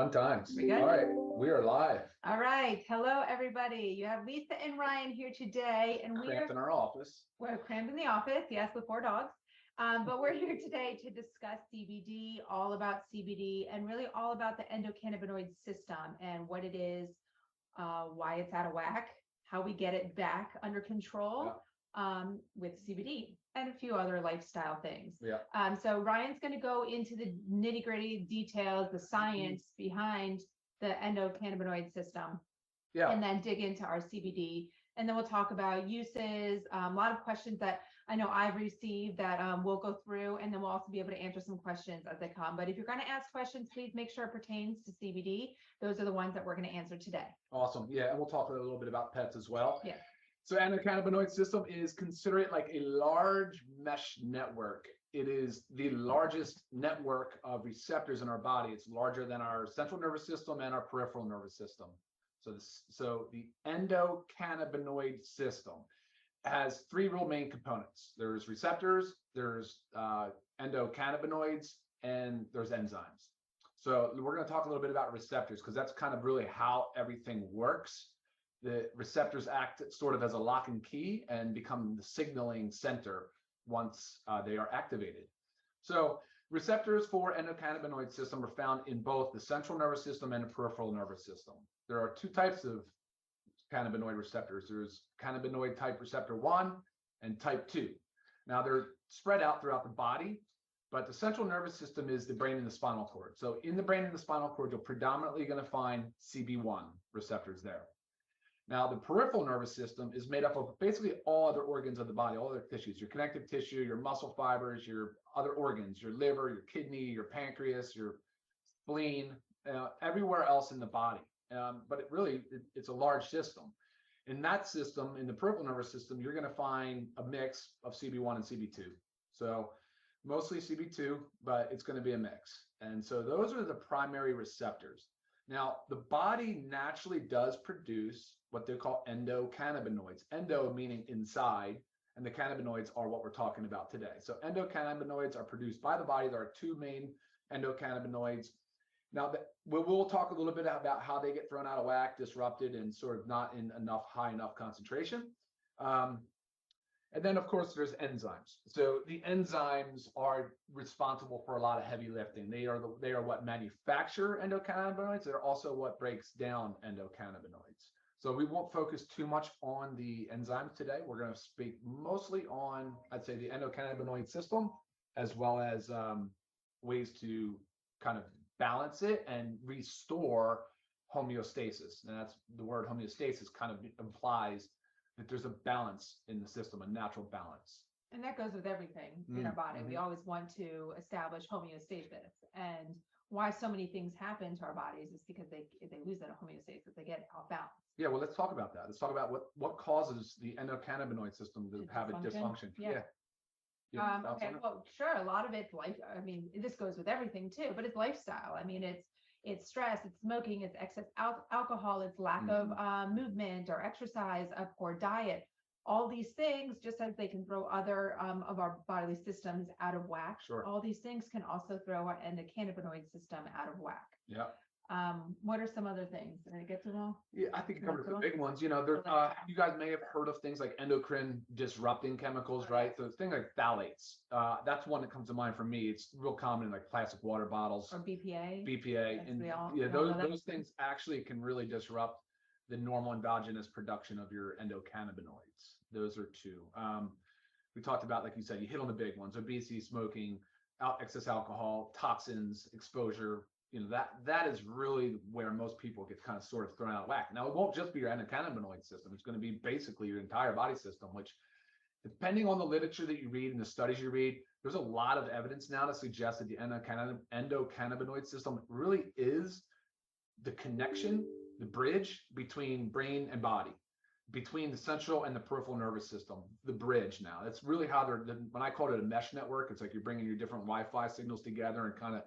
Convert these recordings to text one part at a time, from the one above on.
Fun times. We good? All right, we are live. All right. Hello, everybody. You have Lisa and Ryan here today, and Cramped in our office. we're crammed in the office, yes, with 4 dogs. But we're here today to discuss CBD, all about CBD, and really all about the endocannabinoid system and what it is, why it's out of whack, how we get it back under control with CBD and a few other lifestyle things. Yeah. So Ryan's going to go into the nitty-gritty details, the science behind the endocannabinoid system, and then dig into our CBD. And then we'll talk about uses, a lot of questions that I know I've received that we'll go through, and then we'll also be able to answer some questions as they come. But if you're going to ask questions, please make sure it pertains to CBD. Those are the ones that we're going to answer today. Awesome. Yeah, and we'll talk a little bit about pets as well. Yeah. So endocannabinoid system is, consider it like a large mesh network. It is the largest network of receptors in our body. It's larger than our central nervous system and our peripheral nervous system. So the endocannabinoid system has 3 real main components. There's receptors, there's endocannabinoids, and there's enzymes. So we're going to talk a little bit about receptors because that's kind of really how everything works. The receptors act sort of as a lock and key and become the signaling center once they are activated. So receptors for endocannabinoid system are found in both the central nervous system and the peripheral nervous system. There are 2 types of cannabinoid receptors. There's cannabinoid type receptor 1 and type 2. Now they're spread out throughout the body, but the central nervous system is the brain and the spinal cord. So in the brain and the spinal cord, you're predominantly going to find CB1 receptors there. Now, the peripheral nervous system is made up of basically all other organs of the body, all other tissues, your connective tissue, your muscle fibers, your other organs, your liver, your kidney, your pancreas, your spleen, everywhere else in the body. But it's a large system. In that system, in the peripheral nervous system, you're going to find a mix of CB1 and CB2. So mostly CB2, but it's going to be a mix. And so those are the primary receptors. Now, the body naturally does produce what they call endocannabinoids. Endo meaning inside, and the cannabinoids are what we're talking about today. So endocannabinoids are produced by the body. There are 2 main endocannabinoids. Now, we'll talk a little bit about how they get thrown out of whack, disrupted, and sort of not in high enough concentration. And then, of course, there's enzymes. So the enzymes are responsible for a lot of heavy lifting. They are what manufacture endocannabinoids. They're also what breaks down endocannabinoids. So we won't focus too much on the enzymes today. We're going to speak mostly on, I'd say, the endocannabinoid system, as well as ways to kind of balance it and restore homeostasis. And that's the word homeostasis kind of implies that there's a balance in the system, a natural balance. And that goes with everything in our body. We always want to establish homeostasis. And why so many things happen to our bodies is because if they lose that homeostasis, they get off balance. Yeah, well, let's talk about that. Let's talk about what causes the endocannabinoid system to have a dysfunction. Yeah. Okay, well, sure. A lot of it's life. I mean, this goes with everything too, but it's lifestyle. I mean, it's stress, it's smoking, it's excess alcohol, it's lack of movement or exercise, a poor diet. All these things, just as they can throw other of our bodily systems out of whack, all these things can also throw our endocannabinoid system out of whack. Yeah. What are some other things? Did I get to them all? Yeah, I think you covered the big ones. You know, there, you guys may have heard of things like endocrine disrupting chemicals, right? So things like phthalates. That's one that comes to mind for me. It's real common in like plastic water bottles. Or BPA. BPA. Yes, and yeah, those things actually can really disrupt the normal endogenous production of your endocannabinoids. Those are 2. We talked about, like you said, you hit on the big ones: obesity, smoking, excess alcohol, toxins, exposure. You know, that is really where most people get kind of sort of thrown out of whack. Now, it won't just be your endocannabinoid system. It's going to be basically your entire body system, which, depending on the literature that you read and the studies you read, there's a lot of evidence now to suggest that the endocannabinoid system really is the connection, the bridge between brain and body, between the central and the peripheral nervous system, the bridge. Now, that's really how when I call it a mesh network, it's like you're bringing your different Wi-Fi signals together and kind of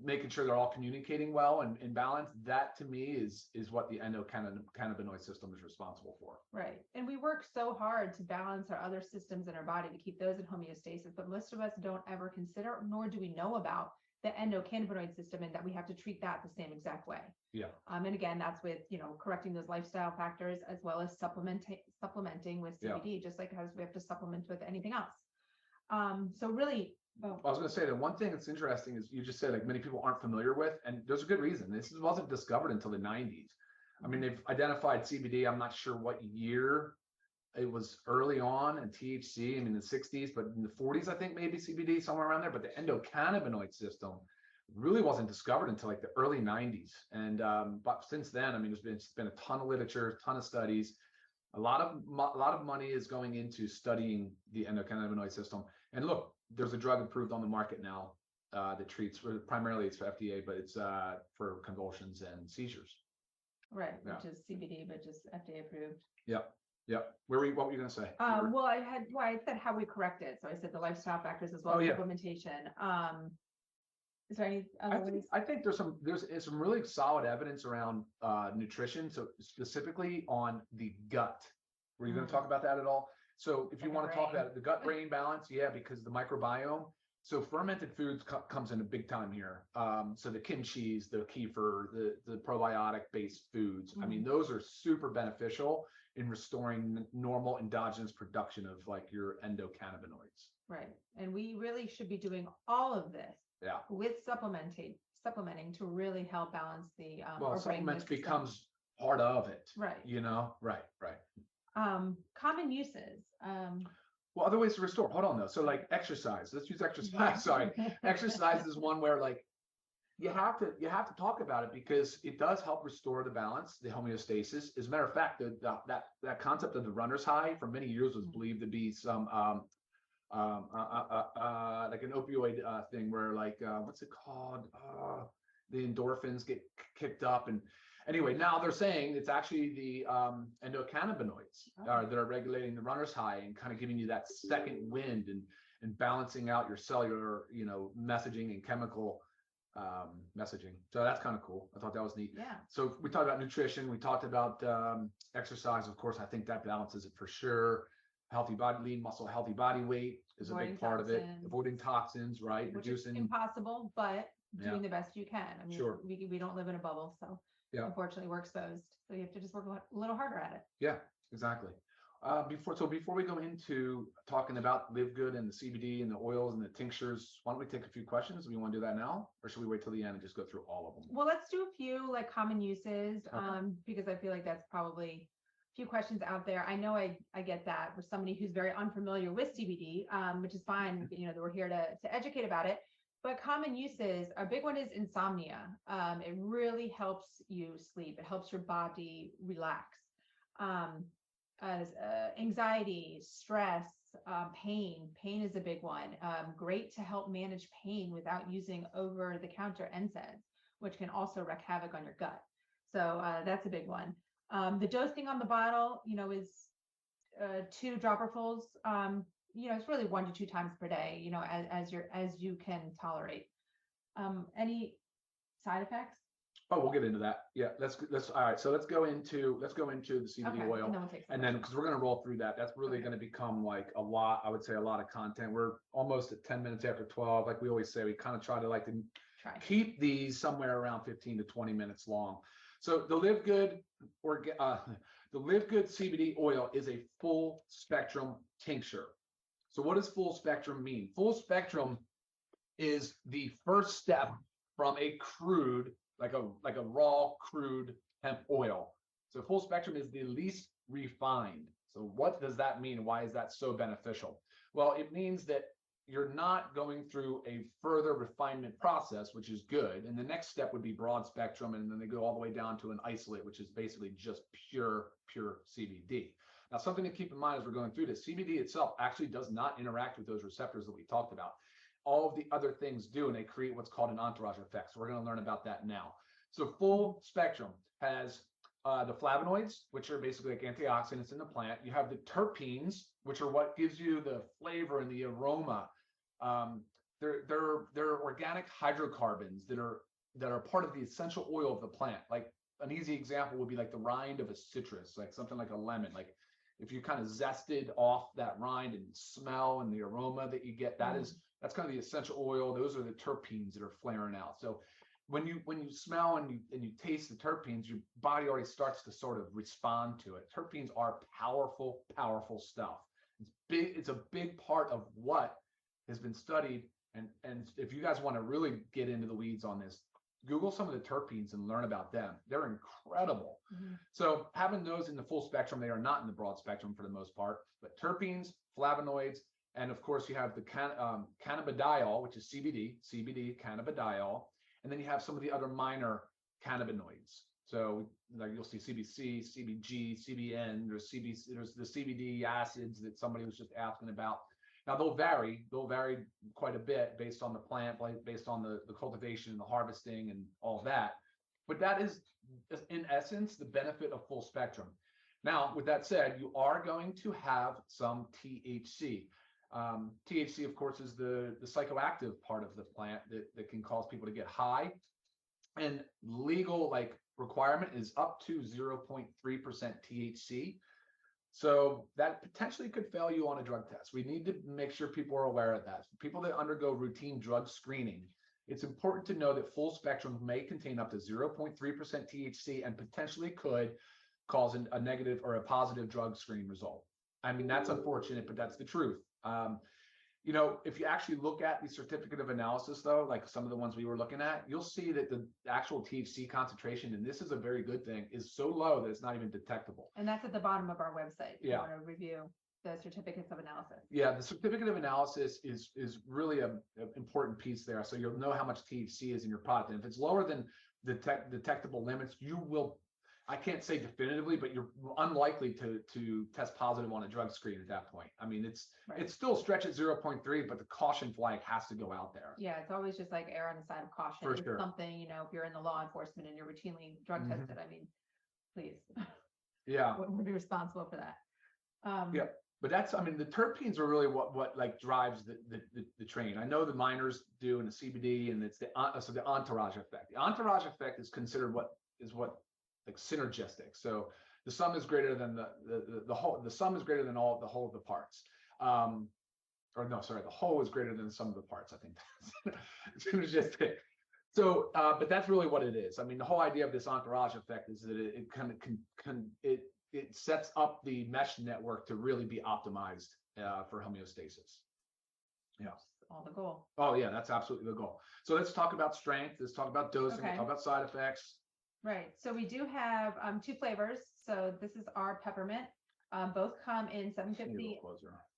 making sure they're all communicating well and in balance. That to me is what the endocannabinoid system is responsible for. Right. And we work so hard to balance our other systems in our body to keep those in homeostasis, but most of us don't ever consider, nor do we know about the endocannabinoid system, and that we have to treat that the same exact way. Yeah. And again, that's with, correcting those lifestyle factors as well as supplementing with CBD, just like as we have to supplement with anything else. So really, I was going to say that one thing that's interesting is you just said like many people aren't familiar with, and there's a good reason. This wasn't discovered until the 90s. I mean, they've identified CBD. I'm not sure what year. It was early on, and THC, I mean, the 60s, but in the 40s, I think maybe CBD, somewhere around there. But the endocannabinoid system really wasn't discovered until like the early 90s. And but since then, I mean, there's been a ton of literature, a ton of studies. A lot of money is going into studying the endocannabinoid system. And look, there's a drug approved on the market now that treats, primarily it's for FDA, but it's for convulsions and seizures. Right, which is CBD, but just FDA approved. Yep. Yep. What were you going to say? Well, I said how we correct it. So I said the lifestyle factors as well as supplementation. Is there any other ways? I think there's some really solid evidence around nutrition. So specifically on the gut. Were you going to talk about that at all? So if you want to talk about it, the gut-brain balance, because the microbiome. So fermented foods comes in a big time here. So the kimchis, the kefir, the probiotic-based foods. I mean, those are super beneficial in restoring normal endogenous production of like your endocannabinoids. Right. And we really should be doing all of this with supplementing to really help balance the supplements becomes part of it. Right. Right. Common uses. Well, other ways to restore. Hold on though. So like exercise. Let's use exercise. Sorry. Exercise is one where like you have to talk about it because it does help restore the balance, the homeostasis. As a matter of fact, that concept of the runner's high for many years was believed to be some like an opioid thing where like what's it called? The endorphins get kicked up, and anyway, now they're saying it's actually the endocannabinoids that are regulating the runner's high and kind of giving you that second wind and balancing out your cellular, messaging and chemical messaging. So that's kind of cool. I thought that was neat. Yeah. So we talked about nutrition. We talked about exercise. Of course, I think that balances it for sure. Healthy body, lean muscle, healthy body weight is a big part of it. Avoiding toxins, right? Which is impossible, but doing the best you can. I mean, we don't live in a bubble, so unfortunately we're exposed. So you have to just work a little harder at it. Yeah, exactly. Before we go into talking about LiveGood and the CBD and the oils and the tinctures, why don't we take a few questions? Do we want to do that now, or should we wait till the end and just go through all of them? Well, let's do a few like common uses, because I feel like that's probably a few questions out there. I know I get that for somebody who's very unfamiliar with CBD, which is fine. That we're here to educate about it. But common uses, a big one is insomnia. It really helps you sleep. It helps your body relax. Anxiety, stress, pain. Pain is a big one. Great to help manage pain without using over-the-counter NSAIDs, which can also wreak havoc on your gut. So that's a big one. The dosing on the bottle, is 2 dropperfuls. It's really 1 to 2 times per day. As you can tolerate. Any side effects? Oh, we'll get into that. Yeah, let's all right. So let's go into the CBD oil, and then because we're going to roll through that, that's really going to become like a lot. I would say a lot of content. We're almost at 10 minutes after 12. Like we always say, we kind of try to keep these somewhere around 15 to 20 minutes long. So the LiveGood CBD oil is a full spectrum tincture. So what does full spectrum mean? Full spectrum is the first step from a crude, like a raw crude hemp oil. So full spectrum is the least refined. So what does that mean? Why is that so beneficial? Well, it means that you're not going through a further refinement process, which is good. And the next step would be broad spectrum. And then they go all the way down to an isolate, which is basically just pure CBD. Now, something to keep in mind as we're going through this, CBD itself actually does not interact with those receptors that we talked about. All of the other things do, and they create what's called an entourage effect. So we're going to learn about that now. So full spectrum has the flavonoids, which are basically like antioxidants in the plant. You have the terpenes, which are what gives you the flavor and the aroma. They're organic hydrocarbons that are part of the essential oil of the plant. Like an easy example would be like the rind of a citrus, like something like a lemon. Like if you kind of zested off that rind and smell and the aroma that you get, that's kind of the essential oil. Those are the terpenes that are flaring out. So when you smell and you taste the terpenes, your body already starts to sort of respond to it. Terpenes are powerful, powerful stuff. It's big. It's a big part of what has been studied. And if you guys want to really get into the weeds on this, Google some of the terpenes and learn about them. They're incredible. So having those in the full spectrum, they are not in the broad spectrum for the most part, but terpenes, flavonoids, and of course you have the cannabidiol, which is CBD, cannabidiol, and then you have some of the other minor cannabinoids. So like you'll see CBC, CBG, CBN, there's the CBD acids that somebody was just asking about. Now they'll vary quite a bit based on the plant, based on the cultivation and the harvesting and all that. But that is, in essence, the benefit of full spectrum. Now, with that said, you are going to have some THC. THC, of course, is the psychoactive part of the plant that can cause people to get high. And legal requirement is up to 0.3% THC. So that potentially could fail you on a drug test. We need to make sure people are aware of that. People that undergo routine drug screening, it's important to know that full spectrum may contain up to 0.3% THC and potentially could cause a negative or a positive drug screen result. I mean, that's unfortunate, but that's the truth. You know, if you actually look at the certificate of analysis, though, like some of the ones we were looking at, you'll see that the actual THC concentration, and this is a very good thing, is so low that it's not even detectable. And that's at the bottom of our website. If you want to review the certificates of analysis. Yeah, the certificate of analysis is really an important piece there. So you'll know how much THC is in your product. And if it's lower than detectable limits, you will, I can't say definitively, but you're unlikely to test positive on a drug screen at that point. I mean, it's still stretch at 0.3, but the caution flag has to go out there. Yeah, it's always just like err on the side of caution. For it's sure. Something, you know, if you're in the law enforcement and you're routinely drug tested, I mean, please. Yeah. Would be responsible for that. Yeah. But that's, I mean, the terpenes are really what like drives the train. I know the minors do in the CBD, and it's the entourage effect. The entourage effect is considered what like synergistic. So the sum is greater than the whole. The sum is greater than the whole of the parts. Or no, sorry, the whole is greater than the sum of the parts. I think that's synergistic. So, but that's really what it is. I mean, the whole idea of this entourage effect is that it kind of it sets up the mesh network to really be optimized for homeostasis. Yeah. All the goal. Oh yeah, that's absolutely the goal. So let's talk about strength. Let's talk about dosing. Okay. We'll talk about side effects. Right. So we do have two flavors. So this is our peppermint. Both come in 750.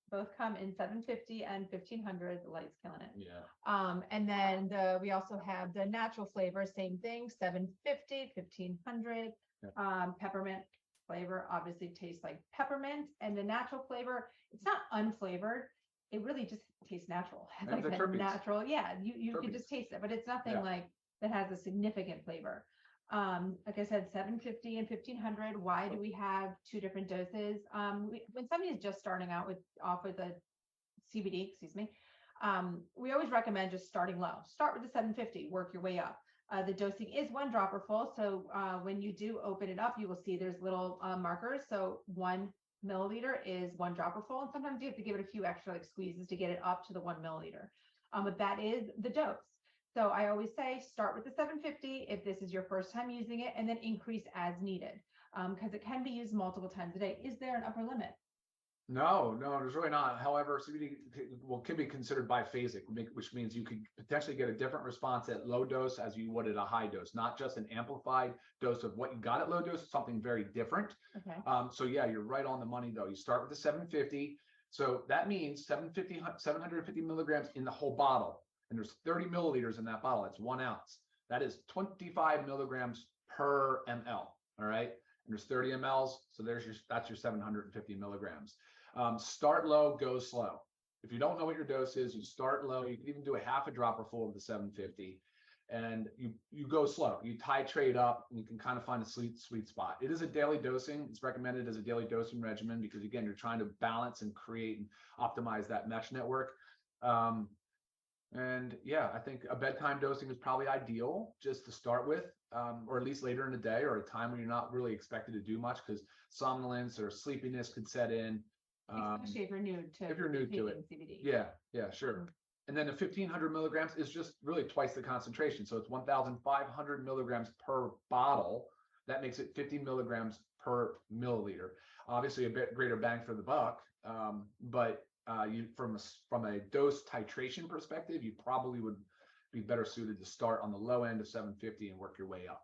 Both come in 750 and 1500. The light's killing it. Yeah. And then we also have the natural flavor. Same thing. 750, 1500. Yeah. Peppermint flavor obviously tastes like peppermint, and the natural flavor, it's not unflavored. It really just tastes natural. It's like the natural. Yeah. You can just taste it, but it's nothing like that has a significant flavor. Like I said, 750 and 1500. Why do we have two different doses? When somebody is just starting out off with a CBD, excuse me, we always recommend just starting low. Start with the 750, work your way up. The dosing is 1 dropper full. So when you do open it up, you will see there's little markers. So 1 milliliter is 1 dropper full. And sometimes you have to give it a few extra squeezes to get it up to the 1 milliliter. But that is the dose. So I always say start with the 750 if this is your first time using it, and then increase as needed because it can be used multiple times a day. Is there an upper limit? No, there's really not. However, CBD can be considered biphasic, which means you could potentially get a different response at low dose as you would at a high dose, not just an amplified dose of what you got at low dose, something very different. Okay. So yeah, you're right on the money though. You start with the 750. So that means 750 milligrams in the whole bottle. And there's 30 milliliters in that bottle. That's 1 ounce. That is 25 milligrams per ml. All right. And there's 30 mLs. So that's your 750 milligrams. Start low, go slow. If you don't know what your dose is, you start low. You can even do a half a dropper full of the 750, and you go slow. You titrate up, and you can kind of find a sweet spot. It is a daily dosing. It's recommended as a daily dosing regimen because again, you're trying to balance and create and optimize that mesh network. And yeah, I think a bedtime dosing is probably ideal just to start with, or at least later in the day, or a time when you're not really expected to do much, because somnolence or sleepiness could set in. Especially if you're new to it. CBD. Yeah, sure. And then the 1500 milligrams is just really twice the concentration. So it's 1,500 milligrams per bottle. That makes it 50 milligrams per milliliter. Obviously a bit greater bang for the buck, but you from a dose titration perspective, you probably would be better suited to start on the low end of 750 and work your way up.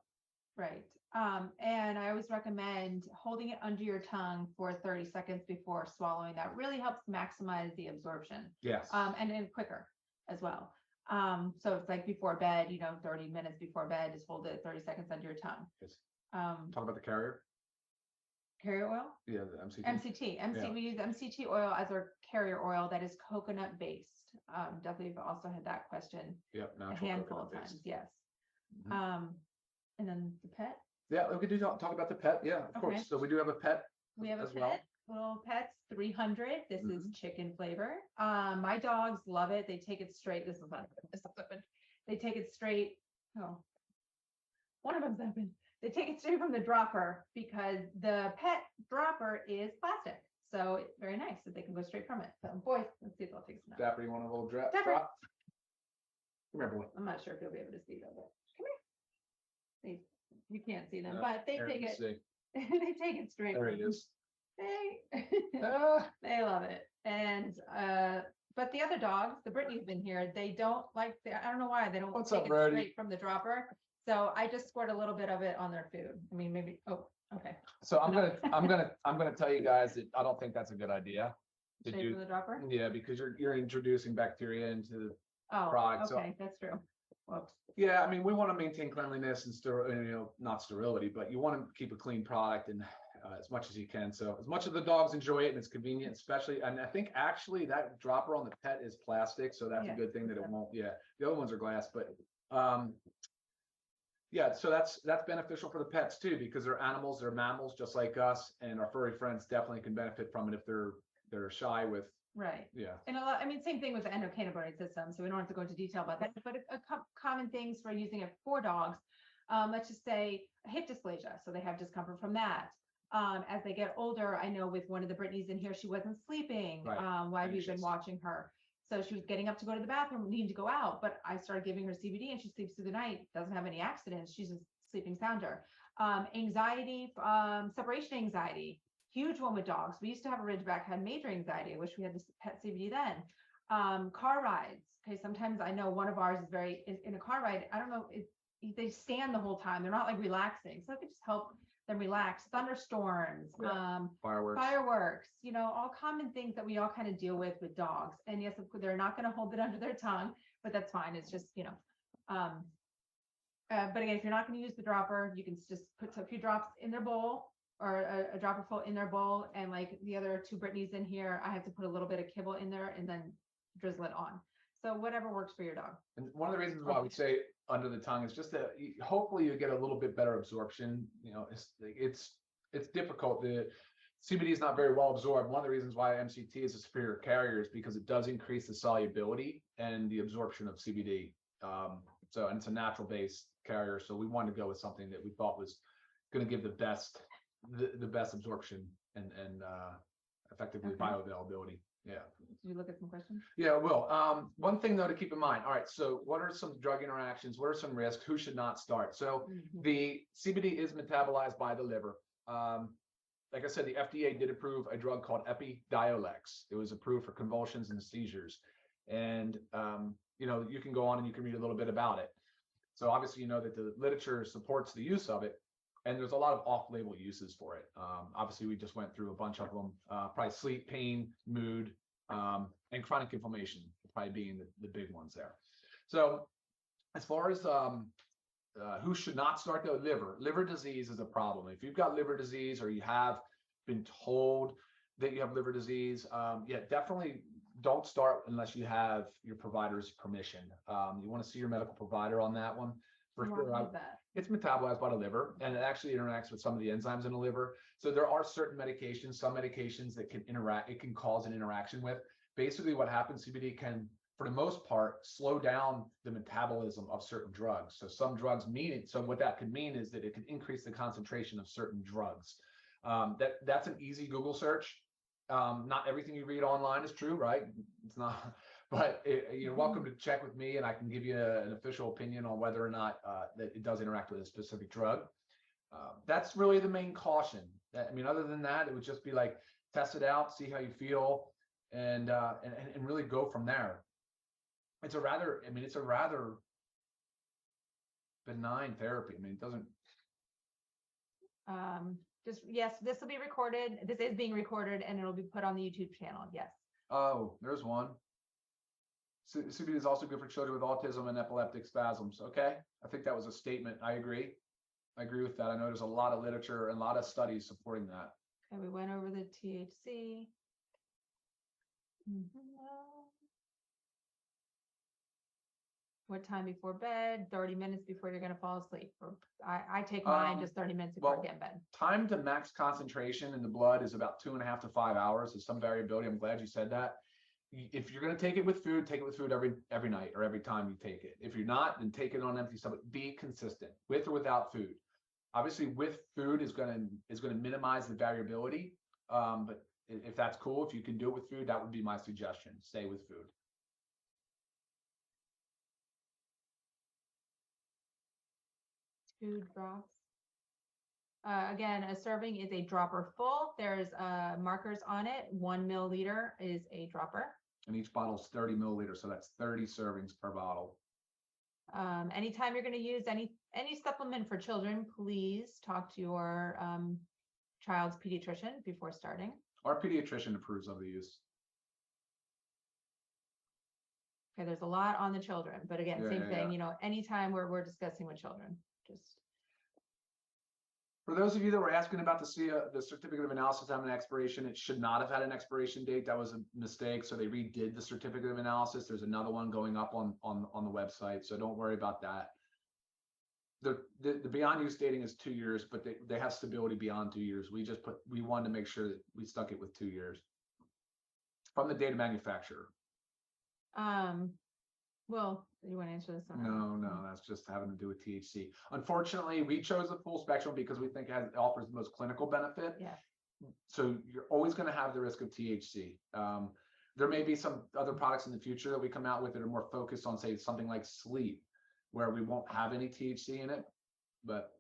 Right. And I always recommend holding it under your tongue for 30 seconds before swallowing. That really helps maximize the absorption. Yes. And then quicker as well. So it's like before bed, 30 minutes before bed, just hold it 30 seconds under your tongue. Yes. Talk about the carrier. Carrier oil? Yeah, the MCT. Yeah. We use MCT oil as our carrier oil that is coconut based. Definitely also had that question. Yep, a handful of times. Yes. And then the pet. Yeah, we could do talk about the pet. Yeah, of course. So we do have a pet. We have a pet. Little Pets 300. This is chicken flavor. My dogs love it. They take it straight. This is open. They take it straight. Oh, one of them's open. They take it straight from the dropper because the pet dropper is plastic. So it's very nice that they can go straight from it. So boys, let's see if they'll take some. Dapper, you want a little drop? Dapper. Come here, boy. I'm not sure if you'll be able to see them, but come here. You can't see them, but they take it. They take it straight. There he is. They love it. And but the other dogs, the Brittany's been here, they don't like I don't know why they don't take it straight from the dropper. So I just squirt a little bit of it on their food. I mean, maybe okay. So I'm gonna tell you guys that I don't think that's a good idea to do from the dropper. Yeah, because you're introducing bacteria into the product. Okay, that's true. Whoops. Yeah, I mean, we want to maintain cleanliness and not sterility, but you want to keep a clean product and as much as you can. So as much as the dogs enjoy it and it's convenient, especially, and I think actually that dropper on the pet is plastic, so that's a good thing that it won't. Yeah, the other ones are glass, but yeah, so that's beneficial for the pets too, because they're animals, they're mammals just like us, and our furry friends definitely can benefit from it if they're shy with. Right. Yeah. And same thing with the endocannabinoid system. So we don't have to go into detail about that, but common things for using it for dogs. Let's just say hip dysplasia. So they have discomfort from that. As they get older, I know with one of the Brittany's in here, she wasn't sleeping while we've been watching her. So she was getting up to go to the bathroom, needing to go out, but I started giving her CBD and she sleeps through the night, doesn't have any accidents. She's just sleeping sounder. Anxiety, separation anxiety, huge one with dogs. We used to have a Ridgeback, had major anxiety. I wish we had this pet CBD then. Car rides. Okay, sometimes I know one of ours is very in a car ride. I don't know, they stand the whole time. They're not like relaxing. So it could just help them relax. Thunderstorms, fireworks, all common things that we all kind of deal with dogs. And yes, of course, they're not going to hold it under their tongue, but that's fine. It's just, but again, if you're not going to use the dropper, you can just put a few drops in their bowl or a dropper full in their bowl. And like the other two Brittany's in here, I have to put a little bit of kibble in there and then drizzle it on. So whatever works for your dog. And one of the reasons why we say under the tongue is just that hopefully you get a little bit better absorption. It's difficult. The CBD is not very well absorbed. One of the reasons why MCT is a superior carrier is because it does increase the solubility and the absorption of CBD. And it's a natural based carrier. So we wanted to go with something that we thought was going to give the best absorption and effectively bioavailability. Yeah. Did you look at some questions? Yeah, I will. One thing though to keep in mind. All right. So what are some drug interactions? What are some risks? Who should not start? So the CBD is metabolized by the liver. Like I said, the FDA did approve a drug called Epidiolex. It was approved for convulsions and seizures. And, you can go on and you can read a little bit about it. So obviously, that the literature supports the use of it. And there's a lot of off-label uses for it. Obviously, we just went through a bunch of them, probably sleep, pain, mood, and chronic inflammation probably being the big ones there. So as far as who should not start, though, liver disease is a problem. If you've got liver disease or you have been told that you have liver disease, definitely don't start unless you have your provider's permission. You want to see your medical provider on that one. For sure. It's metabolized by the liver, and it actually interacts with some of the enzymes in the liver. So there are certain medications, some medications that can interact, it can cause an interaction with. Basically what happens, CBD can for the most part, slow down the metabolism of certain drugs. So some drugs mean it. So what that could mean is that it could increase the concentration of certain drugs. That's an easy Google search. Not everything you read online is true, right? It's not, but you're welcome to check with me, and I can give you an official opinion on whether or not that it does interact with a specific drug. That's really the main caution. I mean, other than that, it would just be like, test it out, see how you feel, and really go from there. It's a rather benign therapy. I mean, it doesn't. Yes, this will be recorded. This is being recorded, and it'll be put on the YouTube channel. Yes. Oh, there's one. CBD is also good for children with autism and epileptic spasms. Okay, I think that was a statement. I agree with that. I know there's a lot of literature and a lot of studies supporting that. And we went over the THC. What time before bed? 30 minutes before you're going to fall asleep. I take mine just 30 minutes before I get in bed. Time to max concentration in the blood is about 2.5 to 5 hours. There's some variability. I'm glad you said that. If you're going to take it with food every night or every time you take it. If you're not, then take it on empty stomach. Be consistent with or without food. Obviously, with food is going to minimize the variability. But if that's cool, if you can do it with food, that would be my suggestion. Stay with food. Two drops. Again, a serving is a dropper full. There's markers on it. 1 milliliter is a dropper. And each bottle is 30 milliliters, so that's 30 servings per bottle. Anytime you're going to use any supplement for children, please talk to your child's pediatrician before starting. Our pediatrician approves of the use. Okay, there's a lot on the children, but again, same thing. You know, anytime we're discussing with children, just. For those of you that were asking about the certificate of analysis having an expiration, it should not have had an expiration date. That was a mistake. So they redid the certificate of analysis. There's another one going up on the website. So don't worry about that. The beyond use dating is 2 years, but they have stability beyond 2 years. We wanted to make sure that we stuck it with 2 years from the data manufacturer. Well, you want to answer this one? No, that's just having to do with THC. Unfortunately, we chose the full spectrum because we think it offers the most clinical benefit. Yeah. So you're always going to have the risk of THC. There may be some other products in the future that we come out with that are more focused on, say, something like sleep, where we won't have any THC in it. But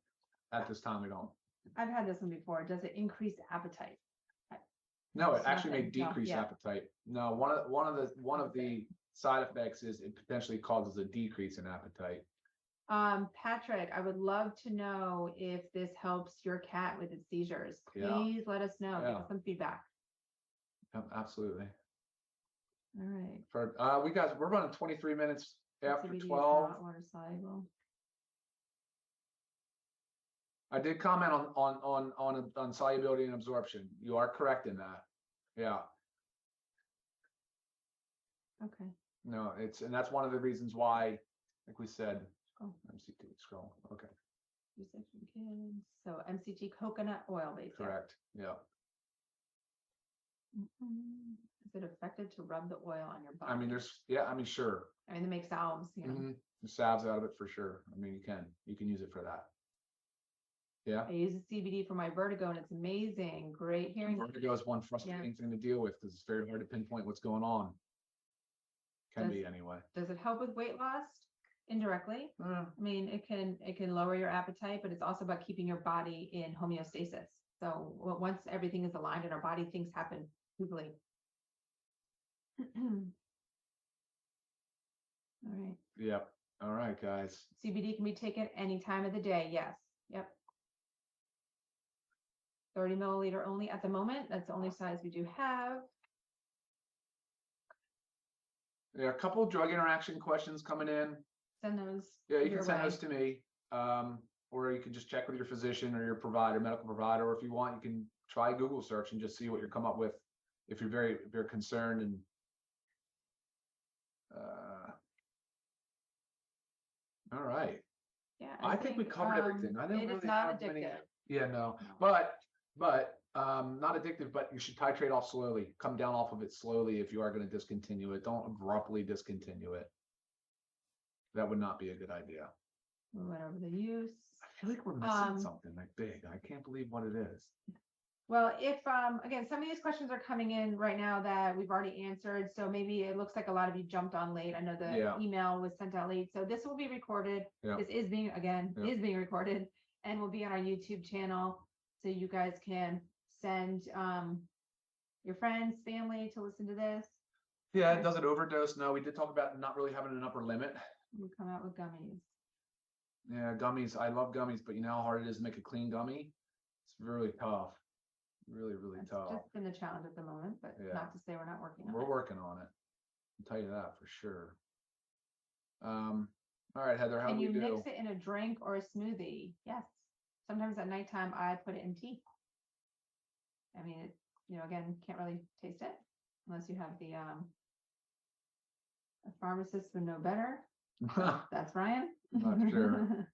at this time, we don't. I've had this one before. Does it increase appetite? No, it actually may decrease appetite. No, one of the side effects is it potentially causes a decrease in appetite. Patrick, I would love to know if this helps your cat with its seizures. Please let us know. Give us some feedback. Absolutely. All right. We're running 23 minutes after CBD 12. Is not water soluble. I did comment on solubility and absorption. You are correct in that. Yeah. Okay. No, and that's one of the reasons why, like we said, MCT scroll. Okay. So MCT coconut oil based. Correct. Yeah. Is it effective to rub the oil on your body? I mean, sure. I mean, they make salves, you know. The salves out of it for sure. I mean, you can use it for that. Yeah. I use the CBD for my vertigo and it's amazing. Great hearing. Vertigo is one frustrating thing to deal with because it's very hard to pinpoint what's going on. Can be anyway. Does it help with weight loss? Indirectly. I mean, it can lower your appetite, but it's also about keeping your body in homeostasis. So once everything is aligned in our body, things happen quickly. All right. Yep. All right, guys. CBD can be taken any time of the day. Yes. Yep. 30 milliliter only at the moment. That's the only size we do have. Yeah, a couple of drug interaction questions coming in. Send those. Yeah, you can send those to me. Or you can just check with your physician or your provider, medical provider, or if you want, you can try Google search and just see what you come up with if you're very concerned. And all right. Yeah, I think we covered everything. I didn't it really is not have addictive. many. Yeah, no. But Not addictive, but you should titrate off slowly. Come down off of it slowly if you are going to discontinue it. Don't abruptly discontinue it. That would not be a good idea. We went over the use. I feel like we're missing something like big. I can't believe what it is. Well, if again, some of these questions are coming in right now that we've already answered. So maybe it looks like a lot of you jumped on late. I know the email was sent out late. So this will be recorded. This is being recorded and will be on our YouTube channel. So you guys can send your friends, family to listen to this. Yeah, it doesn't overdose. No, we did talk about not really having an upper limit. We come out with gummies. Yeah, gummies. I love gummies, but you know how hard it is to make a clean gummy? It's really tough. Really, really tough. It's just been a challenge at the moment, but not to say we're not working on it. We're working on it. I'll tell you that for sure. All right, Heather, how do we do? And you mix it in a drink or a smoothie. Yes. Sometimes at nighttime, I put it in tea. I mean, it, again, can't really taste it unless you have the a pharmacist would know better. That's Ryan. Not sure.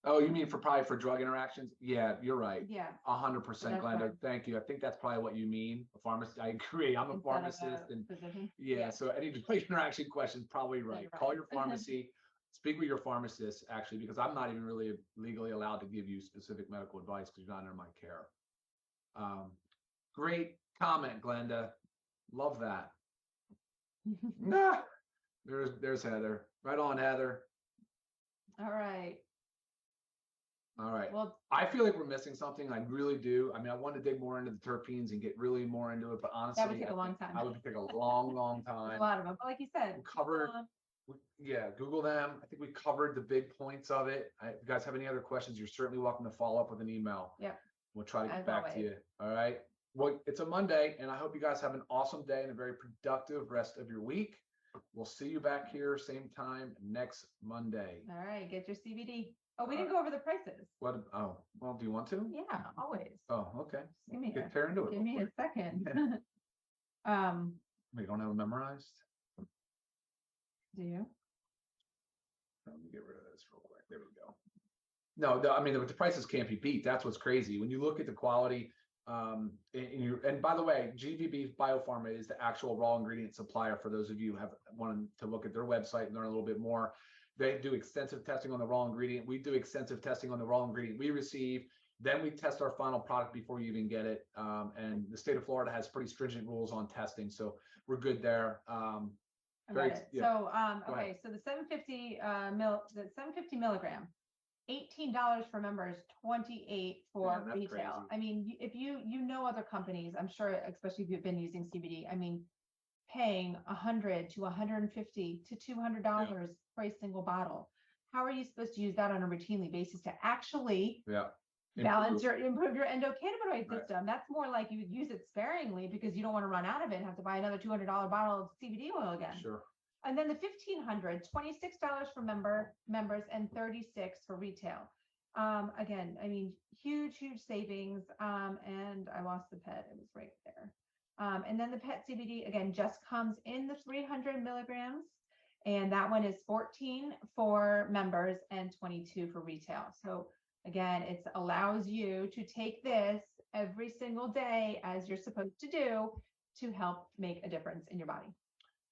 Oh, you mean probably for drug interactions? Yeah, you're right. Yeah. 100%, Glenda. Thank you. I think that's probably what you mean. A pharmacist. I agree. I'm a pharmacist, and so any drug interaction questions, probably right. Call your pharmacy. Speak with your pharmacist, actually, because I'm not even really legally allowed to give you specific medical advice because you're not under my care. Great comment, Glenda. Love that. There's Heather. Right on, Heather. All right. All right. Well, I feel like we're missing something. I really do. I mean, I want to dig more into the terpenes and get really more into it, but honestly, that would take a long time. I would take a long, long time. A lot of them, but like you said, Google them. I think we covered the big points of it. If you guys have any other questions, you're certainly welcome to follow up with an email. Yep. We'll try to get back to you. All right. Well, it's a Monday, and I hope you guys have an awesome day and a very productive rest of your week. We'll see you back here same time next Monday. All right. Get your CBD. Oh, we didn't go over the prices. What? Oh, well, do you want to? Yeah, always. Oh, okay. Give me Get tear into it. Give me a second. We don't have it memorized. Do you? Let me get rid of this real quick. There we go. No, I mean the prices can't be beat. That's what's crazy. When you look at the quality, and by the way, GVB Biopharma is the actual raw ingredient supplier for those of you who have wanted to look at their website and learn a little bit more. They do extensive testing on the raw ingredient. We do extensive testing on the raw ingredient we receive. Then we test our final product before you even get it. And the state of Florida has pretty stringent rules on testing, so we're good there. Okay, so the 750 the 750 milligram, $18 for members, $28 for retail. Crazy. I mean, if you other companies, I'm sure, especially if you've been using CBD, I mean, paying $100 to $150 to $200 for a single bottle. How are you supposed to use that on a routinely basis to actually improve your endocannabinoid system? That's more like you would use it sparingly because you don't want to run out of it and have to buy another $200 bottle of CBD oil again. Sure. And then the $1,500, $26 for members and $36 for retail. Again, I mean, huge savings. And I lost the pet. It was right there. And then the pet CBD, again, just comes in the 300 milligrams. And that one is $14 for members and $22 for retail. So again, it allows you to take this every single day as you're supposed to do to help make a difference in your body.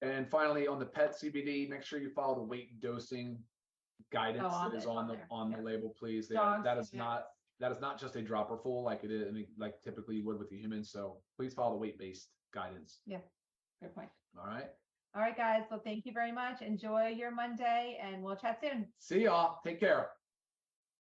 And finally, on the pet CBD, make sure you follow the weight dosing guidance that is on the label, please. That is not just a dropper full like it is, like typically you would with the humans. So please follow the weight-based guidance. Yeah, good point. All right. All right, guys. Well, thank you very much. Enjoy your Monday, and we'll chat soon. See y'all. Take care.